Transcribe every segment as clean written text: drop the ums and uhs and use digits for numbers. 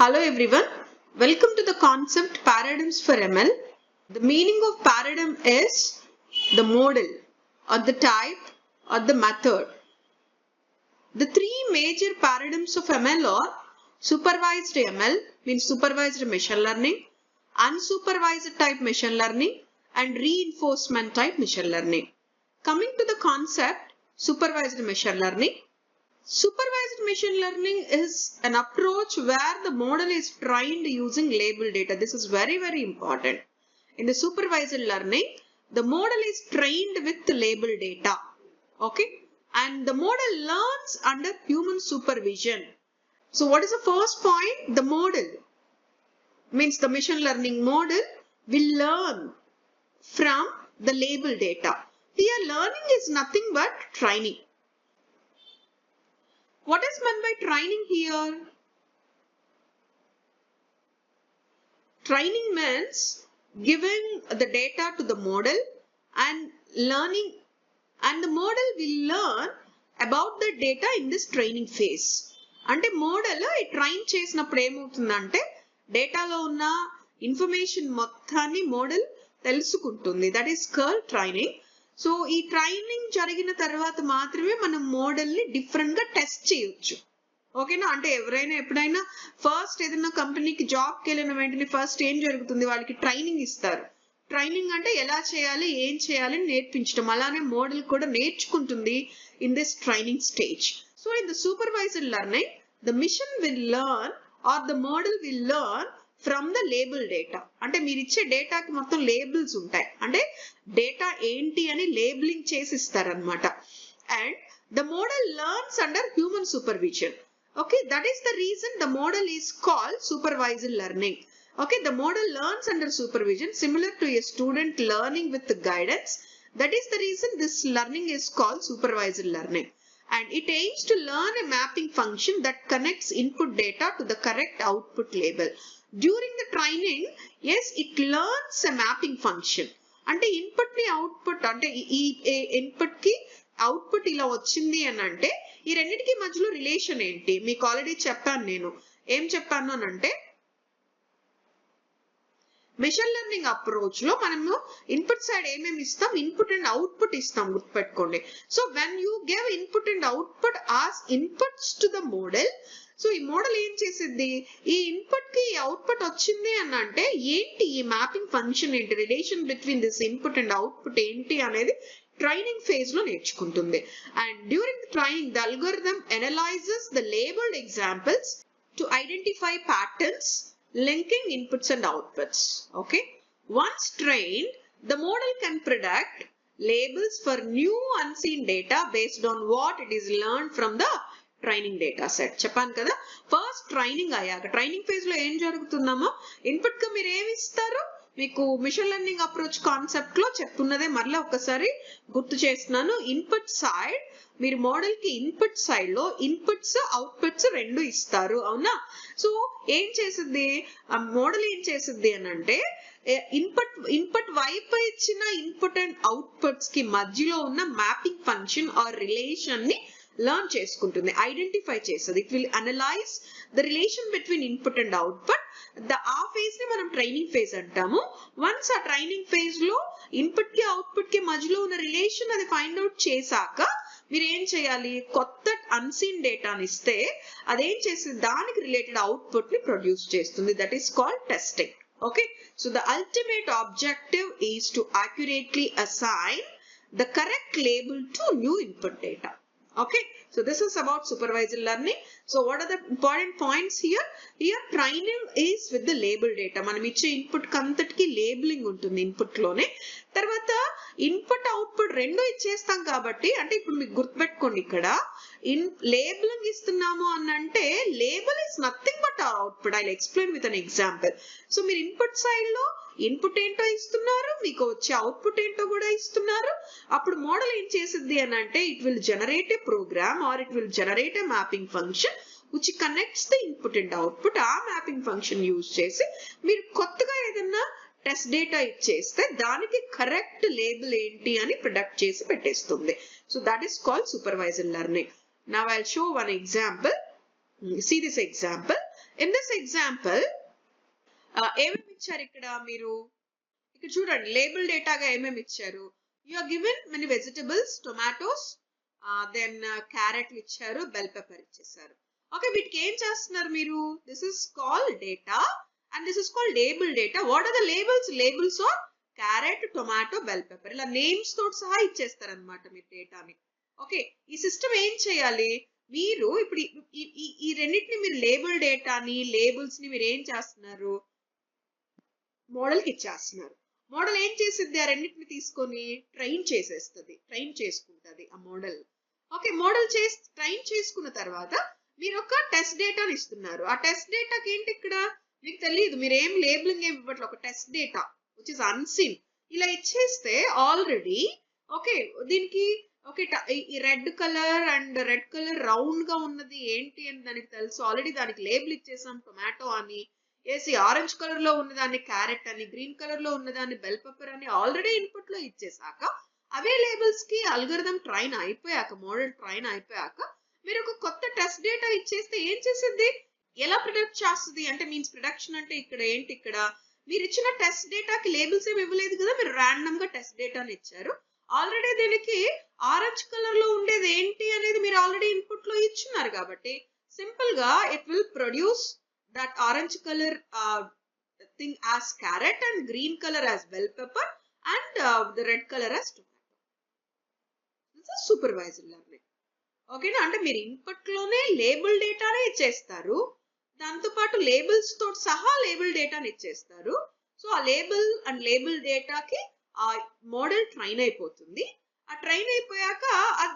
Hello everyone, welcome to the concept paradigms for ML. The meaning of paradigm is the model or the type or the method. The three major paradigms of ML are supervised ML, means supervised machine learning, unsupervised type machine learning and reinforcement type machine learning. Coming to the concept supervised machine learning. Supervised machine learning is an approach where the model is trained using label data. This is very important. In the supervised learning, the model is trained with label data. Okay. And the model learns under human supervision. So what is the first point? The model means the machine learning model will learn from the label data. Here learning is nothing but training. What is meant by training here? Training means giving the data to the model and learning, and the model will learn about the data in this training phase. అంటే model train చేసినప్పుడు ఏమవుతుందంటే డేటాలో ఉన్న information మొత్తాన్ని model తెలుసుకుంటుంది. That is called training. So ఈ training జరిగిన తర్వాత మాత్రమే మనం మోడల్ ని డిఫరెంట్ గా టెస్ట్ చేయొచ్చు. ఓకేనా? అంటే ఎవరైనా ఎప్పుడైనా ఫస్ట్ ఏదైనా కంపెనీకి జాబ్ కి వెళ్ళిన వెంటనే ఫస్ట్ ఏం జరుగుతుంది, వాళ్ళకి ట్రైనింగ్ ఇస్తారు. ట్రైనింగ్ అంటే ఎలా చేయాలి, ఏం చేయాలి నేర్పించడం. అలానే మోడల్ కూడా నేర్చుకుంటుంది in this training stage. So in the supervised learning the machine will learn or the model will learn from the label data. అంటే మీరు ఇచ్చే డేటాకి మొత్తం లేబుల్స్ ఉంటాయి. అంటే డేటా ఏంటి అని లేబులింగ్ చేసి ఇస్తారనమాట. And the model learns under human supervision. Okay, that is the reason the model is called supervised learning. Okay, the model learns under supervision similar to a student learning with guidance. That is the reason this learning is called supervised learning. And it aims to learn a mapping function that connects input data to the correct output label. During the training, yes, it learns a mapping function. అంటే input ని output, అంటే ఈ input కి output ఇలా వచ్చింది అని అంటే ఈ రెండింటికి మధ్యలో రిలేషన్ ఏంటి మీకు ఆల్రెడీ చెప్పాను. నేను ఏం చెప్పాను అని అంటే మెషిన్ లెర్నింగ్ అప్రోచ్ లో మనము ఇన్పుట్ సైడ్ ఏమేమి ఇస్తాం, ఇన్పుట్ అండ్ అవుట్పుట్ ఇస్తాం, గుర్తుపెట్టుకోండి. So when you give input and output as inputs to the model, so ఈ మోడల్ ఏం చేసింది, ఈ ఇన్పుట్ కి అవుట్పుట్ వచ్చింది అని అంటే ఏంటి ఈ మ్యాపింగ్ ఫంక్షన్ ఏంటి, relation between this input and output ఏంటి అనేది ట్రైనింగ్ ఫేజ్ లో నేర్చుకుంటుంది. And during the training the algorithm analyses the labelled examples to identify patterns linking inputs and outputs. Okay, once trained the model can predict labels for new unseen data based on what it is learned from the training data set. చెప్పాను కదా, first training అయ్యాక training phase లో ఏం జరుగుతుందమ్మా, input గా మీరు ఏమి ఇస్తారు, మీకు మిషన్ లెర్నింగ్ అప్రోచ్ కాన్సెప్ట్ లో చెప్పున్నదే మరలా ఒకసారి గుర్తు చేస్తున్నాను. ఇన్పుట్ సైడ్ మీరు మోడల్ కి ఇన్పుట్ సైడ్ లో ఇన్పుట్స్ అవుట్పుట్స్ రెండు ఇస్తారు, అవునా? సో ఏం చేసింది ఆ మోడల్, ఏం చేసింది అని అంటే ఇన్పుట్ వైపు ఇచ్చిన ఇన్పుట్ అండ్ అవుట్పుట్స్ కి మధ్యలో ఉన్న మ్యాపింగ్ ఫంక్షన్ ఆర్ రిలేషన్ ని లర్న్ చేసుకుంటుంది, ఐడెంటిఫై చేస్తుంది. It will analyse the relation between input and output. ఆ ఫేజ్ ని మనం ట్రైనింగ్ ఫేజ్ అంటాము. వన్స్ ఆ ట్రైనింగ్ ఫేజ్ లో ఇన్పుట్ కి అవుట్పుట్ కి మధ్యలో ఉన్న రిలేషన్ అది ఫైండ్ అవుట్ చేశాక మీరు ఏం చేయాలి, కొత్త అన్సీన్ డేటాని ఇస్తే అదేం చేస్తుంది, దానికి రిలేటెడ్ అవుట్పుట్ ని ప్రొడ్యూస్ చేస్తుంది. That is called testing. Okay, so the ultimate objective is to accurately assign the correct label to new input data. Okay, so this is about supervised learning. So what are the important points here? Here training is with the label data. మనం ఇచ్చే input కంతటికి labelling ఉంటుంది input లోనే. తర్వాత input output రెండు ఇచ్చేస్తాం కాబట్టి, అంటే ఇప్పుడు మీకు గుర్తుపెట్టుకోండి, ఇక్కడ లేబులింగ్ ఇస్తున్నాము అని అంటే label is nothing but our output. I will explain with an example. So మీరు ఇన్పుట్ సైడ్ లో ఇన్పుట్ ఏంటో ఇస్తున్నారు, మీకు వచ్చే అవుట్పుట్ ఏంటో కూడా ఇస్తున్నారు. అప్పుడు మోడల్ ఏం చేసింది అని అంటే it will generate a program or it will generate a mapping function which connects the input and output. ఆ మ్యాపింగ్ ఫంక్షన్ యూజ్ చేసి మీరు కొత్తగా ఏదన్నా టెస్ట్ డేటా ఇచ్చేస్తే దానికి కరెక్ట్ లేబుల్ ఏంటి అని ప్రొడక్ట్ చేసి పెట్టేస్తుంది. So that is called supervised learning. Now I'll show one example. See this example. In this example, ఏమేమి ఇచ్చారు ఇక్కడ మీరు ఇక్కడ చూడండి లేబుల్ డేటాగా ఏమేమి ఇచ్చారు. You are given many vegetables, tomatoes, then క్యారెట్లు ఇచ్చారు, బెల్ పెప్పర్ ఇచ్చేసారు. ఓకే, వీటికి ఏం చేస్తున్నారు మీరు? This is called data and this is called label data. What are the labels? Labels are carrot, tomato, bell pepper. ఇలా నేమ్స్ తోటి సహా ఇచ్చేస్తారు అనమాట మీరు డేటాని. ఓకే, ఈ సిస్టమ్ ఏం చేయాలి? మీరు ఇప్పుడు ఈ రెండింటిని మీరు లేబుల్ డేటాని, లేబుల్స్ ని మీరు ఏం చేస్తున్నారు? మోడల్ కి ఇచ్చేస్తున్నారు. మోడల్ ఏం చేసిద్ది? ఆ రెండింటిని తీసుకొని ట్రైన్ చేసేస్తుంది, ట్రైన్ చేసుకుంటది ఆ మోడల్. ఓకే, మోడల్ ట్రైన్ చేసుకున్న తర్వాత మీరు ఒక టెస్ట్ డేటాని ఇస్తున్నారు. ఆ టెస్ట్ డేటాకి ఏంటి ఇక్కడ మీకు తెలియదు, మీరు ఏం లేబులింగ్ ఏమి ఇవ్వట్లేదు, ఒక test data which is unseen. ఇలా ఇచ్చేస్తే ఆల్రెడీ ఓకే దీనికి ఓకే ఈ red colour and red colour round గా ఉన్నది ఏంటి అని దానికి తెలుసు. ఆల్రెడీ దానికి లేబుల్ ఇచ్చేసాం టొమాటో అని, వేసి ఆరెంజ్ కలర్ లో ఉన్నదాన్ని క్యారెట్ అని, గ్రీన్ కలర్ లో ఉన్నదాన్ని బెల్ పెప్పర్ అని ఆల్రెడీ ఇన్పుట్ లో ఇచ్చేసాక అవే లేబుల్స్ కి అల్గోరిథం ట్రైన్ అయిపోయాక, మోడల్ ట్రైన్ అయిపోయాక మీరు ఒక కొత్త టెస్ట్ డేటా ఇచ్చేస్తే ఏం చేసింది? ఎలా ప్రొడక్ట్ చేస్తుంది అంటే మీన్స్ ప్రొడక్షన్ అంటే ఇక్కడ ఏంటి? ఇక్కడ మీరు ఇచ్చిన టెస్ట్ డేటాకి లేబుల్స్ ఏమి ఇవ్వలేదు కదా, మీరు ర్యాండమ్ గా టెస్ట్ డేటాని ఇచ్చారు. ఆల్రెడీ దీనికి ఆరెంజ్ కలర్ లో ఉండేది ఏంటి అనేది మీరు ఆల్రెడీ ఇన్పుట్ లో ఇచ్చున్నారు కాబట్టి సింపుల్ గా it will produce that orange color thing as carrot and green color as bell pepper and the red color as tomato. This is supervised learning. Okay na, ante meer input lone label data ne ichchestaru, danto paatu labels తో సహా label data ని ఇచ్చేస్తారు. So ఆ label and label data కి ఆ model train అయిపోతుంది. ఆ train అయిపోయాక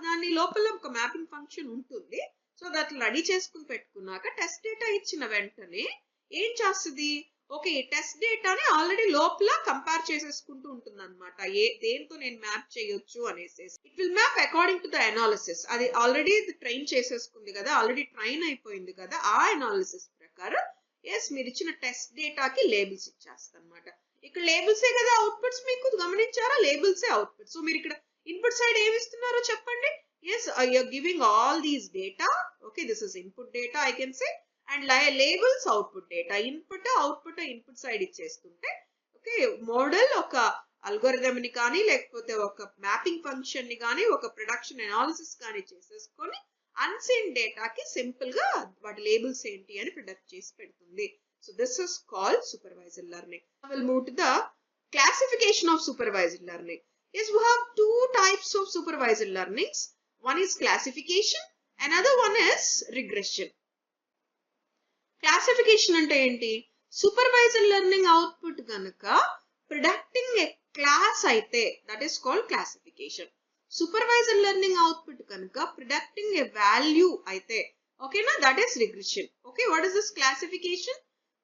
దాని లోపల ఒక మ్యాపింగ్ ఫంక్షన్ ఉంటుంది. సో దట్ రెడీ చేసుకుని పెట్టుకున్నాక టెస్ట్ డేటా ఇచ్చిన వెంటనే ఏం చేస్తుంది? ఓకే, ఈ టెస్ట్ డేటాని ఆల్రెడీ లోపల కంపేర్ చేసేసుకుంటూ ఉంటుంది అనమాట. దేంతో నేను మ్యాప్ చేయొచ్చు అనేసి. It will map according to the analysis. అది ఆల్రెడీ ట్రైన్ చేసేసుకుంది కదా, ఆల్రెడీ ట్రైన్ అయిపోయింది కదా, ఆ అనాలిసిస్ ప్రకారం ఎస్ మీరు ఇచ్చిన టెస్ట్ డేటాకి లేబుల్స్ ఇచ్చేస్తాను అనమాట. ఇక్కడ లేబుల్సే కదా అవుట్పుట్స్, మీకు గమనించారా? లేబుల్సే అవుట్పుట్. సో మీరు ఇక్కడ ఇన్పుట్ సైడ్ ఏమి ఇస్తున్నారో చెప్పండి. Yes, you're giving all these data. Okay, this is input data I can say, and labels output data. Output input side ఇచ్చేస్తుంటే ఓకే మోడల్ ఒక అల్గోరిథం ని కానీ లేకపోతే ఒక మ్యాపింగ్ ఫంక్షన్ ని కానీ ఒక ప్రొడక్షన్ అనాలిసిస్ కానీ చేసేసుకొని అన్సీన్ డేటాకి సింపుల్ గా వాటి లేబుల్స్ ఏంటి అని ప్రొడక్ట్ చేసి పెడుతుంది. So this is called supervised learning. I will move to the classification of supervised learning. Yes, we have two types of supervised learnings. One is classification, another one is regression. Classification ante enti? Supervised learning output ganaka predicting a class aithe, that is called classification. Supervised learning output ganaka predicting a value aithe, okay na, that is regression. Okay, what is this classification?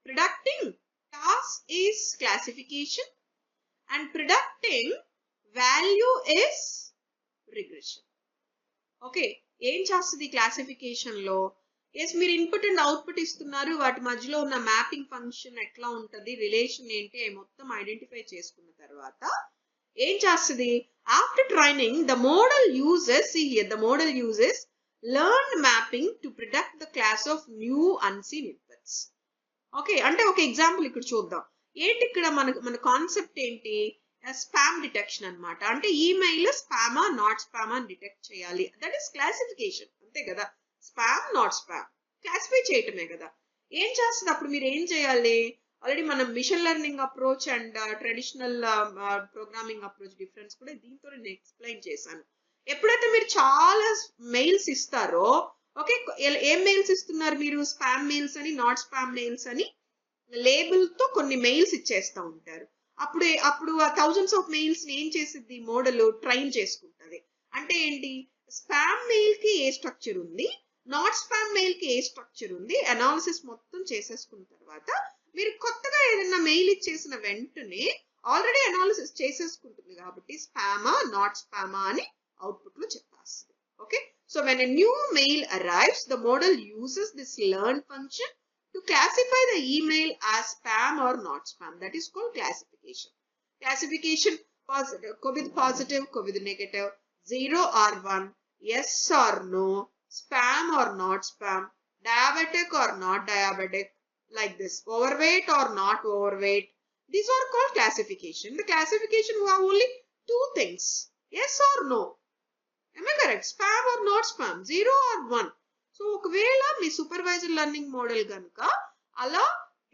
Predicting class is classification and predicting value is regression. Okay, ఏం చేస్తుంది classification లో? Yes మీరు input and output ఇస్తున్నారు, వాటి మధ్యలో ఉన్న mapping function ఎట్లా ఉంటది, రిలేషన్ ఏంటి అవి మొత్తం ఐడెంటిఫై చేసుకున్న తర్వాత ఏం చేస్తుంది? After training the model uses learned mapping to predict the class of new unseen inputs. Okay, అంటే ఒక ఎగ్జాంపుల్ ఇక్కడ చూద్దాం. ఏంటి ఇక్కడ మన కాన్సెప్ట్ ఏంటి? స్పామ్ డిటెక్షన్ అన్నమాట. అంటే ఈమెయిల్ స్పామా నాట్ స్పామ్ అని డిటెక్ట్ చేయాలి. దట్ ఈస్ క్లాసిఫికేషన్, అంతే కదా. స్పామ్ నాట్ స్పామ్ క్లాసిఫై చేయటమే కదా. ఏం చేస్తుంది అప్పుడు? మీరు ఏం చేయాలి? ఆల్రెడీ మనం machine learning approach and traditional programming approach difference కూడా దీంతో నేను ఎక్స్ప్లెయిన్ చేశాను. ఎప్పుడైతే మీరు చాలా మెయిల్స్ ఇస్తారో, ఓకే ఏం మెయిల్స్ ఇస్తున్నారు మీరు? స్పామ్ మెయిల్స్ అని, నాట్ స్పామ్ మెయిల్స్ అని లేబుల్ తో కొన్ని మెయిల్స్ ఇచ్చేస్తా ఉంటారు. అప్పుడు ఆ థౌజండ్స్ ఆఫ్ మెయిల్స్ ని ఏం చేసిద్ది? మోడల్ ట్రైన్ చేసుకుంటది. అంటే ఏంటి? స్పామ్ మెయిల్ కి ఏ స్ట్రక్చర్ ఉంది, నాట్ స్పామ్ మెయిల్ కి ఏ స్ట్రక్చర్ ఉంది, అనాలిసిస్ మొత్తం చేసేసుకున్న తర్వాత మీరు కొత్తగా ఏదైనా మెయిల్ ఇచ్చేసిన వెంటనే ఆల్రెడీ అనాలిసిస్ చేసేసుకుంటుంది కాబట్టి స్పామా నాట్ స్పామా అని అవుట్పుట్ లో చెప్పేస్తుంది. Okay, so when a new mail arrives, the model uses this learn function to classify the email as spam or not spam. That is called classification. Classification with positive, with negative, 0 or 1, yes or no, spam or not spam, diabetic or not diabetic, like this, overweight or not overweight. These are called classification. The classification we have only two things, yes or no. Am I correct? Spam or not spam, 0 or 1. So ఒకవేళ మీ supervisor learning model కనుక అలా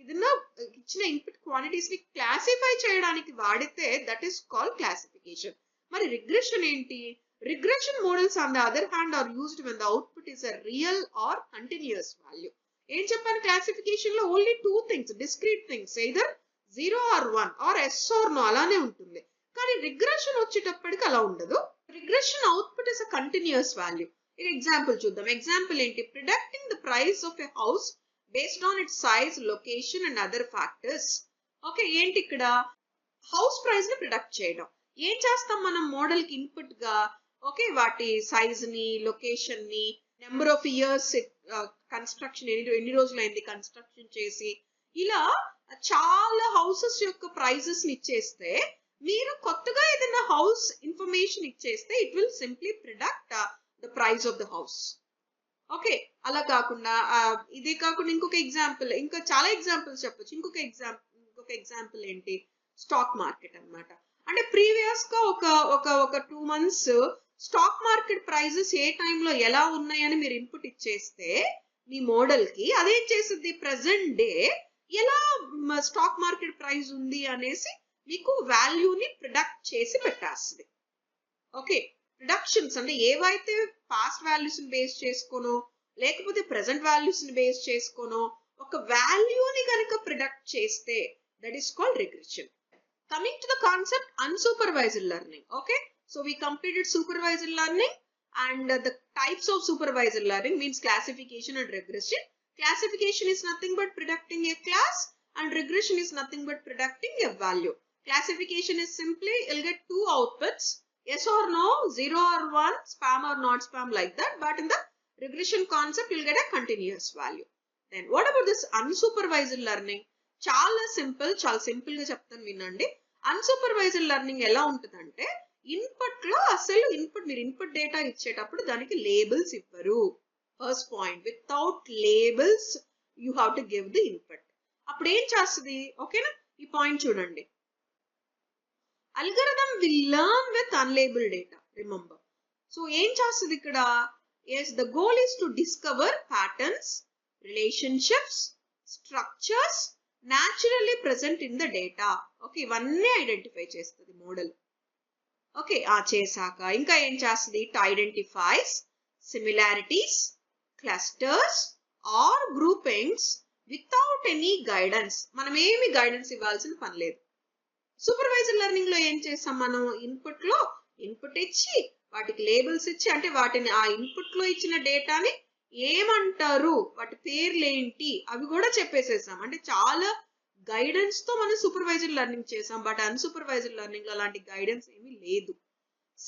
ఏదైనా ఇచ్చిన input quantities ని classify చేయడానికి వాడితే that is called classification. మరి regression ఏంటి? Regression models on the other hand are used when the output is a real or continuous value. ఏం చెప్పాను క్లాసిఫికేషన్ లో? Only two things, discrete things, either 0 or 1 or yes or no అలానే ఉంటుంది. కానీ regression వచ్చేటప్పటికి అలా ఉండదు. Regression output is a continuous value. ఇక ఎగ్జాంపుల్ చూద్దాం. ఎగ్జాంపుల్ ఏంటి? Predicting the price of a house based on it's size, location and other factors. Okay, ఏంటి ఇక్కడ? హౌస్ ప్రైస్ ని ప్రిడిక్ట్ చేయడం. ఏం చేస్తాం మనం మోడల్ కి ఇన్పుట్ గా? ఓకే, వాటి సైజ్ ని, లొకేషన్ ని, నెంబర్ ఆఫ్ ఇయర్స్ కన్స్ట్రక్షన్, ఎన్ని రోజులైంది కన్స్ట్రక్షన్ చేసి, ఇలా చాలా హౌసెస్ యొక్క ప్రైజెస్ ని ఇచ్చేస్తే, మీరు కొత్తగా ఏదైనా హౌస్ ఇన్ఫర్మేషన్ ఇచ్చేస్తే it will simply predict the price of the house. Okay, అలా కాకుండా ఇదే కాకుండా ఇంకొక ఎగ్జాంపుల్, ఇంకా చాలా ఎగ్జాంపుల్స్ చెప్పొచ్చు. ఇంకొక ఎగ్జాంపుల్ ఏంటి? స్టాక్ మార్కెట్ అన్నమాట. అంటే ప్రీవియస్ గా ఒక 2 months స్టాక్ మార్కెట్ ప్రైజెస్ ఏ టైంలో ఎలా ఉన్నాయని మీరు ఇన్పుట్ ఇచ్చేస్తే మీ మోడల్ కి అదేం చేస్తుంది? ప్రెసెంట్ డే ఎలా స్టాక్ మార్కెట్ ప్రైస్ ఉంది అనేసి మీకు వాల్యూని ప్రిడిక్ట్ చేసి పెట్టేస్తుంది. ఓకే, ప్రిడిక్షన్స్ అంటే ఏవైతే పాస్ట్ వాల్యూస్ ని బేస్ చేసుకోనో లేకపోతే ప్రెసెంట్ వాల్యూస్ ని బేస్ చేసుకోనో ఒక వాల్యూని కనుక ప్రిడిక్ట్ చేస్తే that is called regression. Coming to the concept unsupervised learning. Okay, so we completed supervised learning and the types of supervised learning means classification and regression. Classification is nothing but predicting a class and regression is nothing but predicting a value. Classification is simply you'll get two outputs, yes or no, 0 or 1, spam or not spam, like that. But in the regression concept you'll get a continuous value. Then what about this unsupervised learning? చాలా simple గా చెప్తాను వినండి. Unsupervised learning ఎలా ఉంటుందంటే input లో అసలు మీరు input data ఇచ్చేటప్పుడు దానికి లేబుల్స్ ఇవ్వరు. First point, without labels you have to give the input. అప్పుడు ఏం చేస్తుంది? ఓకేనా, ఈ పాయింట్ చూడండి. Algorithm will learn with unlabel data, remember. So ఏం చేస్తుంది ఇక్కడ? Yes, the goal is to discover patterns, relationships, structures naturally present in the data. Okay, ఇవన్నీ ఐడెంటిఫై చేస్తుంది మోడల్. ఓకే, చేసాక ఇంకా ఏం చేస్తుంది? It identifies similarities, clusters or groupings without any guidance. మనం ఏమి గైడెన్స్ ఇవ్వాల్సిన పని లేదు. సూపర్వైజర్ లెర్నింగ్ లో ఏం చేస్తాం? మనం ఇన్పుట్ ఇచ్చి వాటికి లేబుల్స్ ఇచ్చి, అంటే వాటిని ఆ ఇన్పుట్ లో ఇచ్చిన డేటాని ఏమంటారు, వాటి పేర్లు ఏంటి అవి కూడా చెప్పేసేసాం. అంటే చాలా గైడెన్స్ తో మనం సూపర్వైజర్ లెర్నింగ్ చేసాం. బట్ అన్సూపర్వైజర్ లెర్నింగ్ లో అలాంటి గైడెన్స్ ఏమీ లేదు.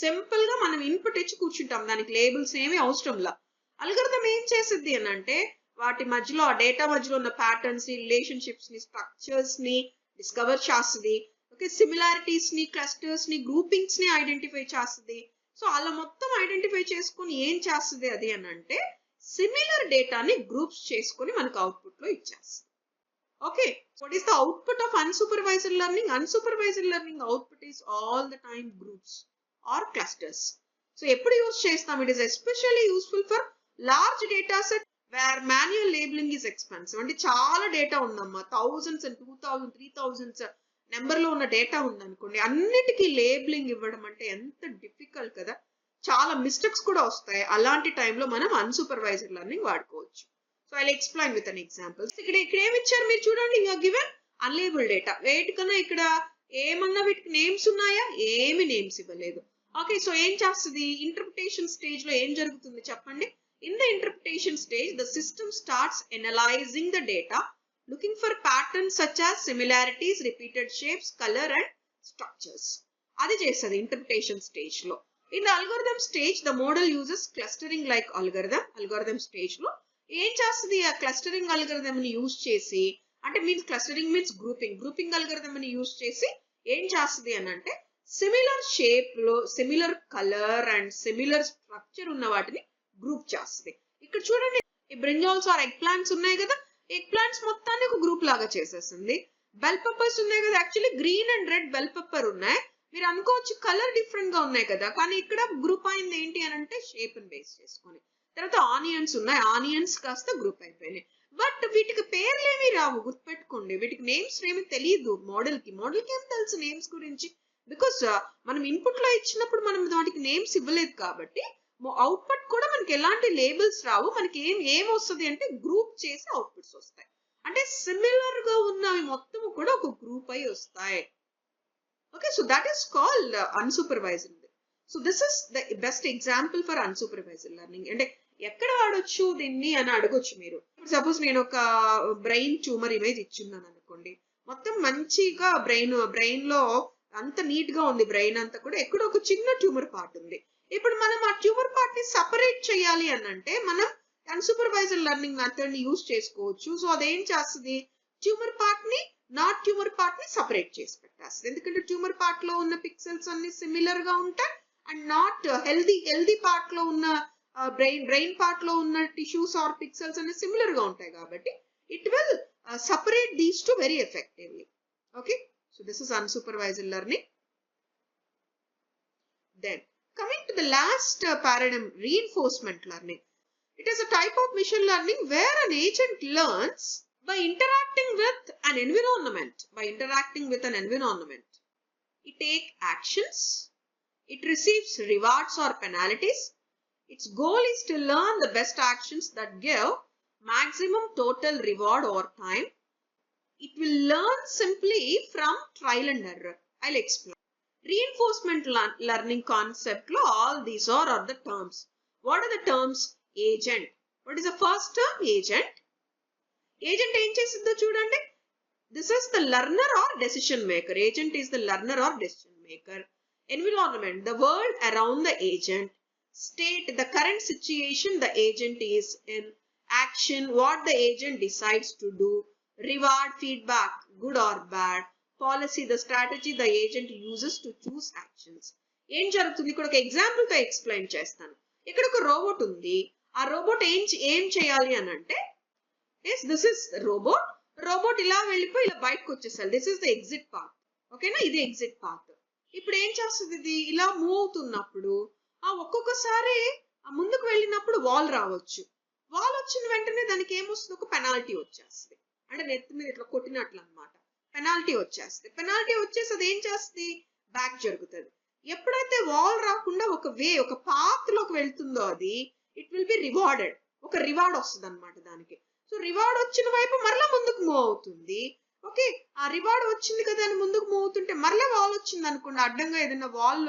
సింపుల్ గా మనం ఇన్పుట్ ఇచ్చి కూర్చుంటాం, దానికి లేబుల్స్ ఏమీ అవసరంలా. అల్గోరిథం ఏం చేసిద్ది అని అంటే వాటి మధ్యలో, ఆ డేటా మధ్యలో ఉన్న ప్యాటర్న్స్ ని, రిలేషన్షిప్స్ ని, స్ట్రక్చర్స్ ని డిస్కవర్ చేస్తుంది. ఓకే, సిమిలారిటీస్ ని, క్లస్టర్స్ ని, గ్రూపింగ్స్ ని ఐడెంటిఫై చేస్తుంది. సో అలా మొత్తం ఐడెంటిఫై చేసుకుని ఏం చేస్తుంది అది అని అంటే సిమిలర్ డేటాని గ్రూప్స్ చేసుకొని మనకు అవుట్పుట్ లో ఇచ్చేస్తుంది. Okay, what is the output of unsupervised learning? Unsupervised learning output is all the time groups or clusters. So ఎప్పుడు యూజ్ చేస్తాం? It is especially useful for large data set where manual labeling is expensive. అంటే చాలా data ఉందమ్మా, 1000s and 2000, 3000s number లో ఉన్న data ఉందనుకోండి, అన్నిటికీ labelling ఇవ్వడం అంటే ఎంత డిఫికల్ట్ కదా, చాలా మిస్టేక్స్ కూడా వస్తాయి. అలాంటి టైంలో మనం అన్సూపర్వైజ్డ్ లెర్నింగ్ వాడుకోవచ్చు. So I explain with an example. ఇక్కడ ఏమి ఇచ్చారు మీరు చూడండి. You are given unlabel data. వేటికన్నా ఇక్కడ ఏమన్నా వీటికి నేమ్స్ ఉన్నాయా? ఏమి నేమ్స్ ఇవ్వలేదు. ఓకే, సో ఏం చేస్తుంది? ఇంటర్ప్రిటేషన్ స్టేజ్ లో ఏం జరుగుతుంది చెప్పండి? In the interpretation stage the system starts analysing the data, looking for patterns such as similarities, repeated shapes, color and structures. అది చేస్తుంది ఇంటర్ప్రిటేషన్ స్టేజ్ లో. In the algorithm stage, the model uses clustering like algorithm. Algorithm stage లో ఏం చేస్తుంది? ఆ clustering algorithm ని use చేసి, అంటే means clustering means grouping algorithm ని యూజ్ చేసి ఏం చేస్తుంది అని అంటే సిమిలర్ షేప్ లో, similar colour and similar structure ఉన్న వాటిని గ్రూప్ చేస్తుంది. ఇక్కడ చూడండి, ఈ బ్రింజాల్స్ ఆర్ ఎగ్ ప్లాంట్స్ ఉన్నాయి కదా, ఎగ్ ప్లాంట్స్ మొత్తాన్ని ఒక గ్రూప్ లాగా చేసేసింది. బెల్ పెప్పర్స్ ఉన్నాయి కదా, actually green and red bell pepper ఉన్నాయి. మీరు అనుకోవచ్చు కలర్ డిఫరెంట్ గా ఉన్నాయి కదా, కానీ ఇక్కడ గ్రూప్ అయింది ఏంటి అని అంటే షేప్ ని బేస్ చేసుకొని. తర్వాత ఆనియన్స్ ఉన్నాయి, ఆనియన్స్ కాస్త గ్రూప్ అయిపోయినాయి. బట్ వీటికి పేర్లు ఏమి రావు, గుర్తుపెట్టుకోండి. వీటికి నేమ్స్ ఏమి తెలియదు మోడల్ కి ఏం తెలుసు నేమ్స్ గురించి, బికాస్ మనం ఇన్పుట్ లో ఇచ్చినప్పుడు మనం వాటికి నేమ్స్ ఇవ్వలేదు కాబట్టి అవుట్పుట్ కూడా మనకి ఎలాంటి లేబుల్స్ రావు. మనకి ఏం వస్తుంది అంటే గ్రూప్ చేసి అవుట్పుట్స్ వస్తాయి. అంటే సిమిలర్ గా ఉన్నవి మొత్తం కూడా ఒక గ్రూప్ అయి వస్తాయి. Okay, so that is called unsupervised. So this is the best example for unsupervised learning. అంటే ఎక్కడ వాడొచ్చు దీన్ని అని అడగొచ్చు మీరు. సపోజ్ నేను ఒక బ్రెయిన్ ట్యూమర్ ఇమేజ్ ఇచ్చున్నాను అనుకోండి, మొత్తం మంచిగా బ్రెయిన్ లో అంత నీట్ గా ఉంది, బ్రెయిన్ అంతా కూడా ఎక్కడో ఒక చిన్న ట్యూమర్ పార్ట్ ఉంది. ఇప్పుడు మనం ఆ ట్యూమర్ పార్ట్ ని సపరేట్ చేయాలి అని అంటే మనం అన్సూపర్వైజ్డ్ లెర్నింగ్ మెథడ్ ని యూజ్ చేసుకోవచ్చు. సో అదేం చేస్తుంది, ట్యూమర్ పార్ట్ ని నాట్ ట్యూమర్ పార్ట్ ని సపరేట్ చేసి పెట్టేస్తుంది. ఎందుకంటే ట్యూమర్ పార్ట్ లో ఉన్న పిక్సెల్స్ అన్ని సిమిలర్ గా ఉంటాయి అండ్ నాట్ హెల్దీ పార్ట్ లో ఉన్న బ్రెయిన్ పార్ట్ లో ఉన్న టిష్యూస్ ఆర్ పిక్సెల్స్ అన్ని సిమిలర్ గా ఉంటాయి కాబట్టి it will separate these two very effectively. Okay, so this is unsupervised learning. Then coming to the last paradigm, reinforcement learning. It is a type of machine learning where an agent learns by interacting with an environment. It takes actions, it receives rewards or penalties. Its goal is to learn the best actions that give maximum total reward over time. It will learn simply from trial and error. I'll explain. Reinforcement learning concept lo all these are the terms. What are the terms? Agent. What is the first term? Agent. Agent em chesiddo chudandi. This is the learner or decision maker. Agent is the learner or decision maker. Environment, the world around the agent. State, the current situation the agent is in. Action, what the agent decides to do. Reward, feedback, good or bad. Policy, the strategy the agent uses to choose actions. ఏం జరుగుతుంది ఇక్కడ ఒక example తో explain చేస్తాను. ఇక్కడ ఒక robot ఉంది. ఆ రోబోట్ ఏం చేయాలి అని అంటే, దిస్ ఇస్ రోబోట్ ఇలా వెళ్ళిపోయి ఇలా బయటకు వచ్చేసాలి. This is the exit path. ఓకేనా, ఇది ఎగ్జిట్ పాత్. ఇప్పుడు ఏం చేస్తుంది, ఇది ఇలా మూవ్ అవుతున్నప్పుడు ఒక్కొక్కసారి ముందుకు వెళ్ళినప్పుడు వాల్ రావచ్చు. వాల్ వచ్చిన వెంటనే దానికి ఏమొస్తుంది, ఒక పెనాల్టీ వచ్చేస్తుంది. అంటే నెత్తి మీద ఇట్లా కొట్టినట్లు అనమాట. పెనాల్టీ వచ్చేస్తుంది. పెనాల్టీ వచ్చేసి అది ఏం చేస్తుంది, బ్యాక్ జరుగుతుంది. ఎప్పుడైతే వాల్ రాకుండా ఒక పాత్ లోకి వెళ్తుందో అది ఇట్ విల్ బి రివార్డెడ్. ఒక రివార్డ్ వస్తుంది అనమాట దానికి. సో రివార్డ్ వచ్చిన వైపు మరలా ముందుకు మూవ్ అవుతుంది. ఓకే, ఆ రివార్డ్ వచ్చింది కదా అని ముందుకు మూవ్ అవుతుంటే మరలా వాల్ వచ్చింది అనుకోండి, అడ్డంగా ఏదైనా వాల్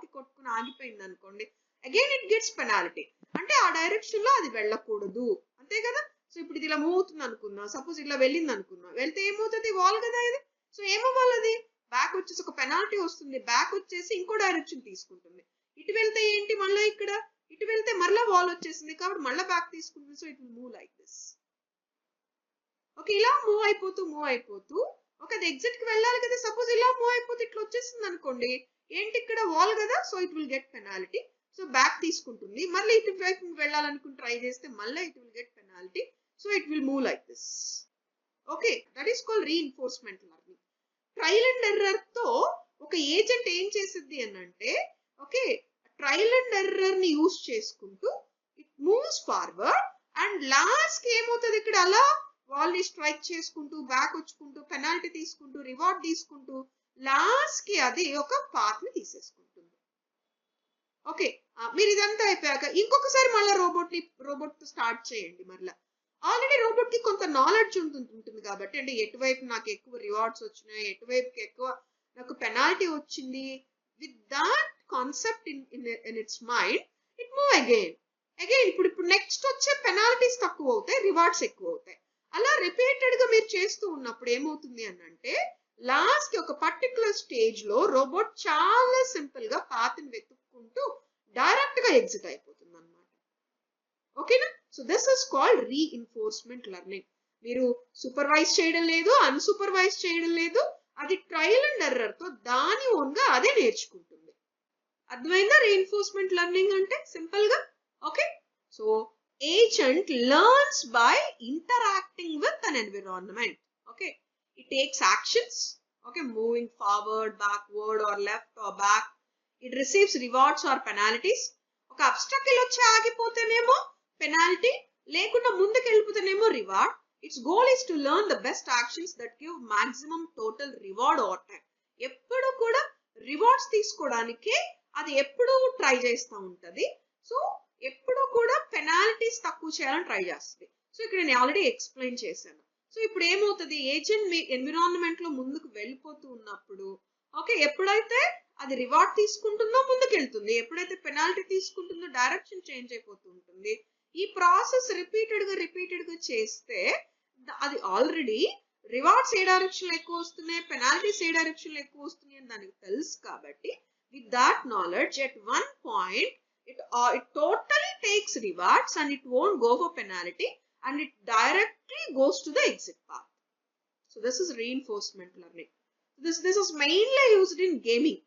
కి కొట్టుకుని ఆగిపోయింది అనుకోండి, అగైన్ ఇట్ గెట్స్ పెనాల్టీ. అంటే ఆ డైరెక్షన్ లో అది వెళ్ళకూడదు, అంతే కదా. సో ఇప్పుడు ఇది ఇలా మూవ్ అవుతుంది అనుకుందాం, సపోజ్ ఇలా వెళ్ళింది అనుకుందాం, వెళ్తే ఏమవుతుంది, వాల్ కదా ఇది. సో ఏమవ్వాలి, అది బ్యాక్ వచ్చేసి ఒక పెనాల్టీ వస్తుంది. బ్యాక్ వచ్చేసి ఇంకో డైరెక్షన్ తీసుకుంటుంది. ఇటు వెళ్తే ఏంటి, మళ్ళీ ఇక్కడ ఇటు వెళ్తే మళ్ళీ వాల్ వచ్చేసింది కాబట్టి మళ్ళీ బ్యాక్ తీసుకుంటుంది. So it will move like this. Okay, ఇలా మూవ్ అయిపోతూ ఒక ఎగ్జిట్ కి వెళ్ళాలి కదా. సపోజ్ ఇలా మూవ్ అయిపోతే ఇట్లా వచ్చేసింది అనుకోండి, ఏంటి ఇక్కడ వాల్ కదా. So it will get penalty. So back తీసుకుంటుంది. మళ్ళీ ఇటు వైపు వెళ్ళాలనుకుని ట్రై చేస్తే మళ్ళీ it will get penalty. So it will move like this. Okay, that is called reinforcement learning. Trial and error తో ఒక ఏజెంట్ ఏం చేసిద్ది అని అంటే, ఓకే, ట్రయల్ అండ్ ఎర్రర్ ని యూజ్ చేసుకుంటూ it moves forward and last కి ఏమవుతుంది, ఇక్కడ అలా వాల్ ని స్ట్రైక్ చేసుకుంటూ బ్యాక్ వచ్చుకుంటూ పెనాల్టీ తీసుకుంటూ రివార్డ్ తీసుకుంటూ లాస్ట్ కి అది ఒక పాత్ ని తీసేసుకుంటుంది. ఓకే, మీరు ఇదంతా అయిపోయాక ఇంకొకసారి మళ్ళీ రోబోట్ తో స్టార్ట్ చేయండి. మళ్ళీ ఆల్రెడీ రోబోట్ కి కొంత నాలెడ్జ్ ఉంటుంది కాబట్టి, అంటే ఎటువైపు నాకు ఎక్కువ రివార్డ్స్ వచ్చినాయి, ఎటువైపుకి ఎక్కువ నాకు పెనాల్టీ వచ్చింది, with that concept in it's mind it move again. ఇప్పుడు నెక్స్ట్ వచ్చే పెనాల్టీస్ తక్కువ అవుతాయి, రివార్డ్స్ ఎక్కువ అవుతాయి. అలా రిపీటెడ్ గా మీరు చేస్తూ ఉన్నప్పుడు ఏమవుతుంది అని అంటే, లాస్ట్ కి ఒక పర్టికులర్ స్టేజ్ లో రోబోట్ చాలా సింపుల్ గా పాత్ని వెతుక్కుంటూ డైరెక్ట్ గా ఎగ్జిట్ అయిపోతుంది అన్నమాట. ఓకేనా, so this is called reinforcement learning. మీరు సూపర్వైజ్ చేయడం లేదు, అన్సూపర్వైజ్ చేయడం లేదు, అది ట్రయల్ అండ్ ఎర్రర్ తో దాని ఓన్ గా అదే నేర్చుకుంటుంది. అర్థమైందా రీఇన్ఫోర్స్మెంట్ లెర్నింగ్ అంటే సింపుల్ గా? Okay, so agent learns by interacting with an environment. Okay, it takes actions, okay, moving forward, backward, or left or back. It receives rewards or penalties. ఒక అబ్స్ట్రకిల్ వచ్చి ఆగిపోతేనేమో పెనాల్టీ, లేకుండా ముందుకు వెళ్ళిపోతేనేమో reward. Its goal is to learn the best actions that give maximum total reward over time. ఎప్పుడు కూడా rewards తీసుకోవడానికి అది ఎప్పుడు ట్రై చేస్తూ ఉంటది. సో ఎప్పుడు కూడా పెనాల్టీస్ తక్కువ చేయాలని ట్రై చేస్తుంది. సో ఇక్కడ నేను ఆల్రెడీ ఎక్స్ప్లెయిన్ చేశాను. సో ఇప్పుడు ఏమవుతుంది, ఏజెంట్ మీ ఎన్విరాన్మెంట్ లో ముందుకు వెళ్ళిపోతూ ఉన్నప్పుడు, ఓకే, ఎప్పుడైతే అది రివార్డ్ తీసుకుంటుందో ముందుకు వెళ్తుంది, ఎప్పుడైతే పెనాల్టీ తీసుకుంటుందో డైరెక్షన్ చేంజ్ అయిపోతూ ఉంటుంది. ఈ ప్రాసెస్ రిపీటెడ్ గా చేస్తే అది ఆల్రెడీ రివార్డ్స్ ఏ డైరెక్షన్ లో ఎక్కువ వస్తున్నాయి, పెనాల్టీస్ ఏ డైరెక్షన్ లో ఎక్కువ వస్తున్నాయి అని దానికి తెలుసు. కాబట్టి with that knowledge at one point it totally takes rewards and it won't go for penalty and it directly goes to the exit path. So this is reinforcement learning. This is mainly used in gaming.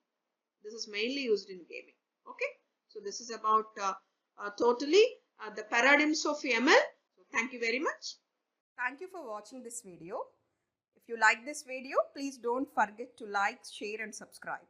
Okay, so this is about totally the paradigms of ML. So thank you very much. Thank you for watching this video. If you like this video, please don't forget to like, share and subscribe.